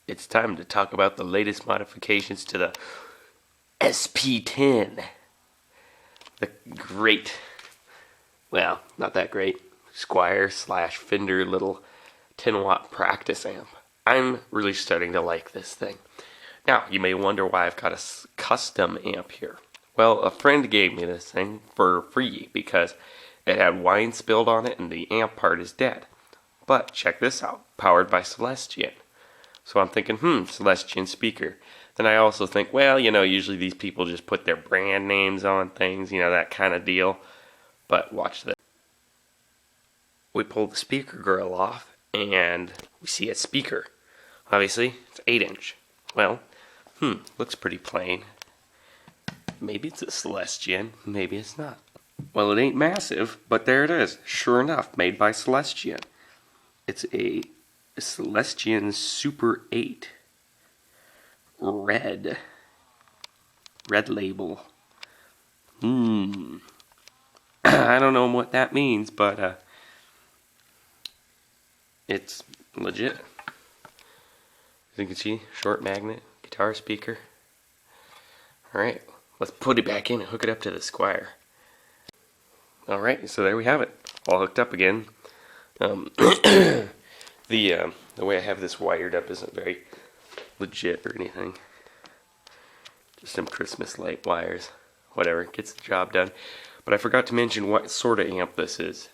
It's time to talk about the latest modifications to the SP-10. The great, well, not that great, Squier / Fender little 10-watt practice amp. I'm really starting to like this thing. Now, you may wonder why I've got a custom amp here. Well, a friend gave me this thing for free because it had wine spilled on it and the amp part is dead. But check this out, powered by Celestion. So I'm thinking, Celestion speaker. Then I also think, well, usually these people just put their brand names on things, that kind of deal. But watch this. We pull the speaker grill off and we see a speaker. Obviously, it's 8-inch. Well, looks pretty plain. Maybe it's a Celestion, maybe it's not. Well, it ain't massive, but there it is. Sure enough, made by Celestion. It's a Celestion Super 8. Red label. I don't know what that means, but it's legit. As you can see, short magnet, guitar speaker. Alright, let's put it back in and hook it up to the Squier. Alright, so there we have it. All hooked up again. The way I have this wired up isn't very legit or anything. Just some Christmas light wires. Whatever, gets the job done. But I forgot to mention what sort of amp this is.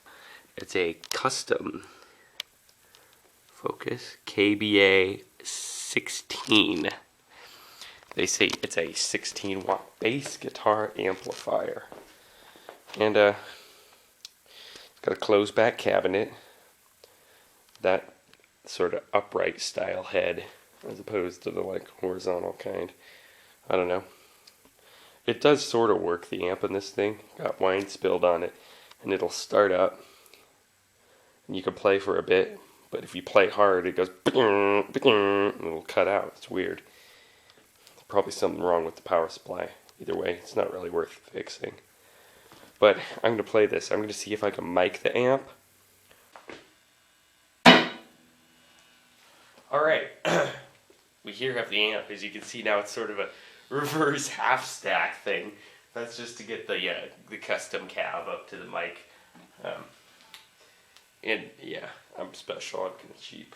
It's a custom focus KBA 16. They say it's a 16-watt bass guitar amplifier. And it's got a closed back cabinet. That sort of upright style head as opposed to the horizontal kind. I don't know. It does sort of work, the amp in this thing. Got wine spilled on it and it'll start up and you can play for a bit, but if you play hard it goes and it'll cut out. It's weird. There's probably something wrong with the power supply. Either way, it's not really worth fixing. But I'm going to play this. I'm going to see if I can mic the amp. Alright, we here have the amp. As you can see now, it's sort of a reverse half stack thing. That's just to get the custom cab up to the mic. And yeah, I'm special, I'm kind of cheap.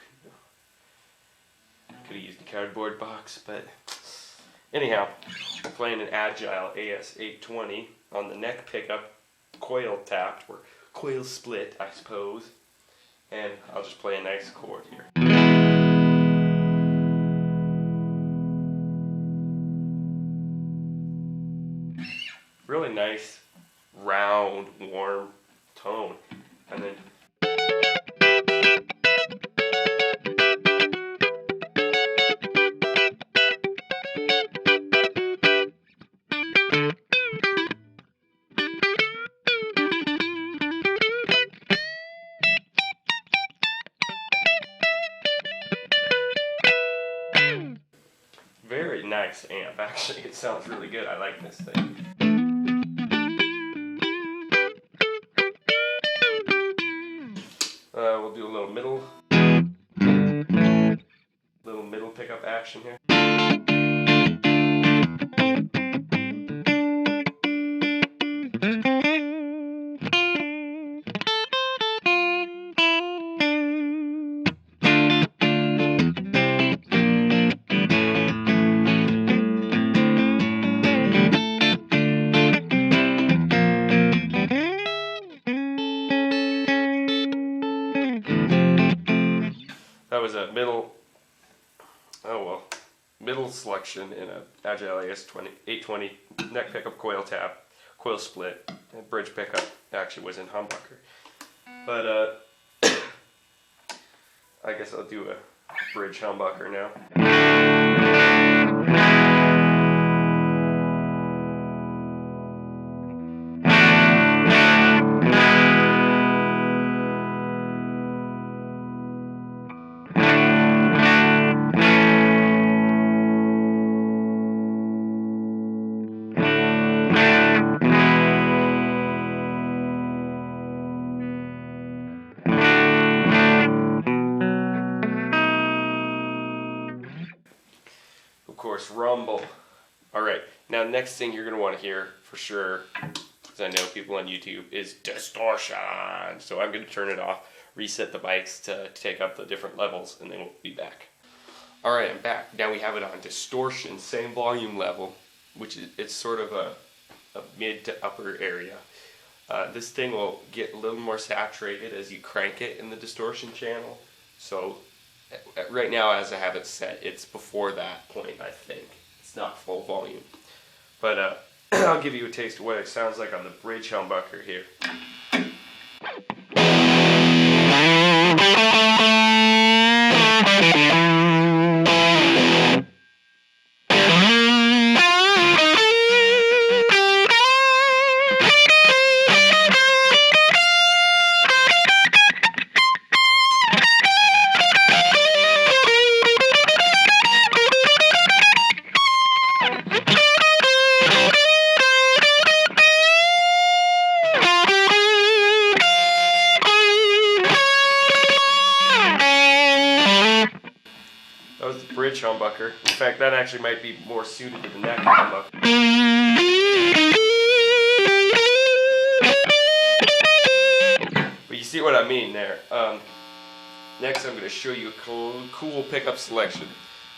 Could have used a cardboard box, but anyhow, I'm playing an Agile AS820 on the neck pickup, coil tapped, or coil split, I suppose. And I'll just play a nice chord here. Really nice, round, warm tone. And then very nice amp. Actually, it sounds really good. I like this thing. We'll do a little middle pickup action here. That was a middle selection in a Agile AS820 neck pickup, coil tap, coil split, and bridge pickup actually was in humbucker. But I guess I'll do a bridge humbucker now. course, rumble. All right, now next thing you're gonna want to hear for sure, because I know people on YouTube, is distortion. So I'm gonna turn it off, reset the mics to take up the different levels, and then we'll be back. All right, I'm back. Now we have it on distortion, same volume level, which is it's sort of a mid to upper area. This thing will get a little more saturated as you crank it in the distortion channel. So right now, as I have it set, it's before that point, I think. It's not full volume. But I'll give you a taste of what it sounds like on the bridge humbucker here. That was the bridge humbucker. In fact, that actually might be more suited to the neck humbucker. But you see what I mean there. Next I'm going to show you a cool pickup selection.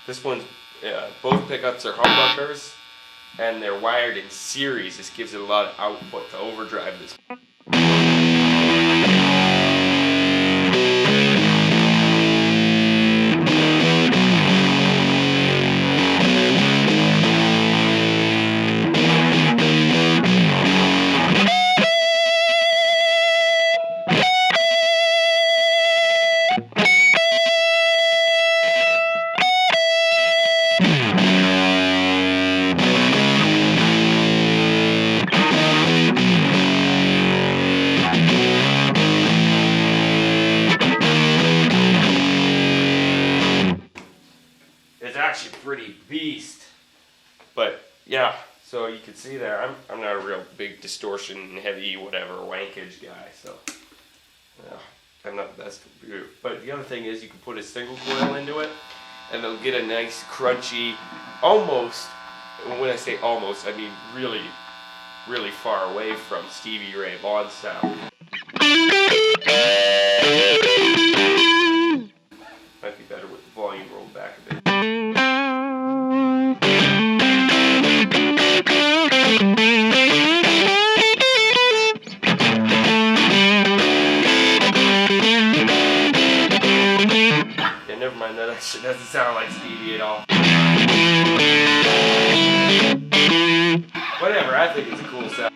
This one's, both pickups are humbuckers, and they're wired in series. This gives it a lot of output to overdrive this. It's actually pretty beast. But yeah, so you can see there, I'm not a real big distortion, heavy, whatever, wankage guy, so yeah, I'm not the best for you. But the other thing is you can put a single coil into it, and it'll get a nice crunchy, almost, when I say almost, I mean really, really far away from Stevie Ray Vaughan sound. Might be better with the volume rolled back a bit. Yeah, never mind that. That shit doesn't sound like Stevie at all. Whatever, I think it's a cool sound.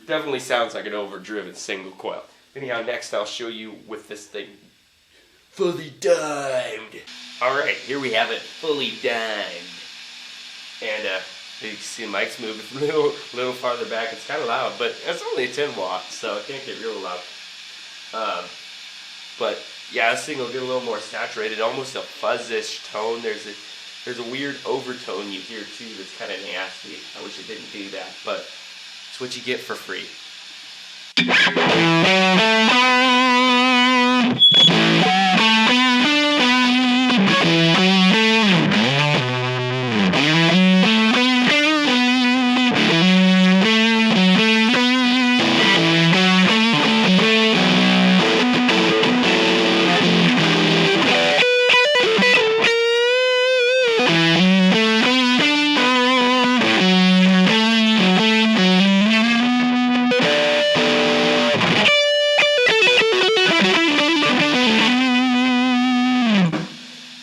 Definitely sounds like an overdriven single coil. Anyhow, next I'll show you with this thing fully dimed. Alright, here we have it fully dimed. And you can see the mic's moving a little farther back. It's kind of loud, but it's only a 10 watt, so it can't get real loud. But yeah, this thing will get a little more saturated, almost a fuzzish tone. There's a weird overtone you hear too that's kind of nasty. I wish it didn't do that, but it's what you get for free.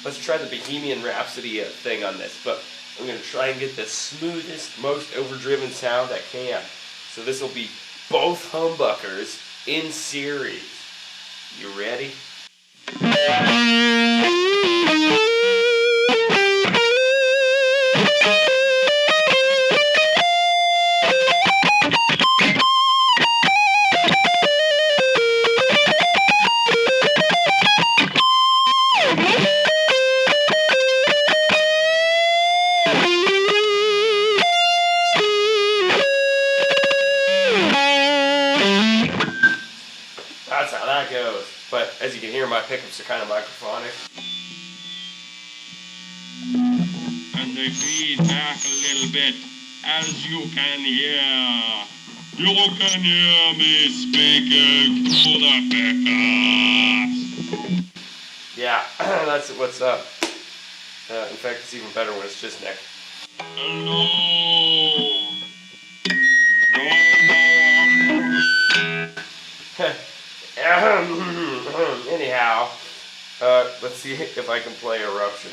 Let's try the Bohemian Rhapsody thing on this, but I'm going to try and get the smoothest, most overdriven sound I can. So this will be both humbuckers in series. You ready? as you can hear, my pickups are kind of microphonic. And they feed back a little bit, as you can hear. You can hear me speaking to the pickups. Yeah, that's what's up. In fact, it's even better when it's just Nick. Hello. Anyhow, let's see if I can play Eruption.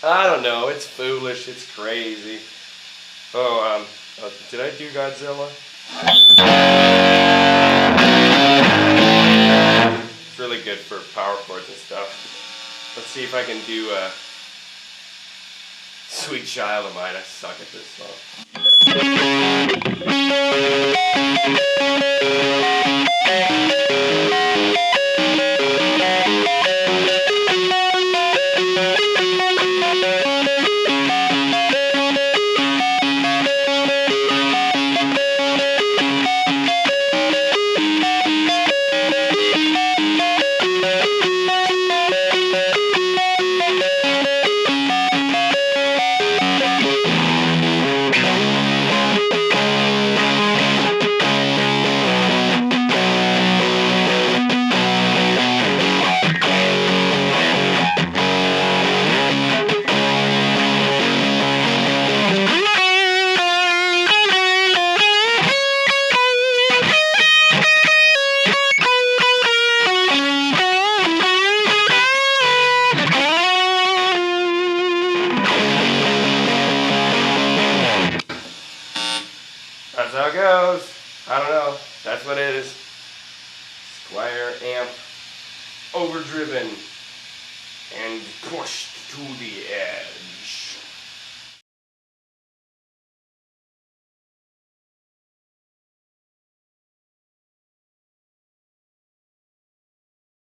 I don't know, it's foolish, it's crazy. Oh, did I do Godzilla? It's really good for power chords and stuff. Let's see if I can do Sweet Child of Mine. I suck at this That's how it goes. I don't know. That's what it is. Squier amp overdriven and pushed to the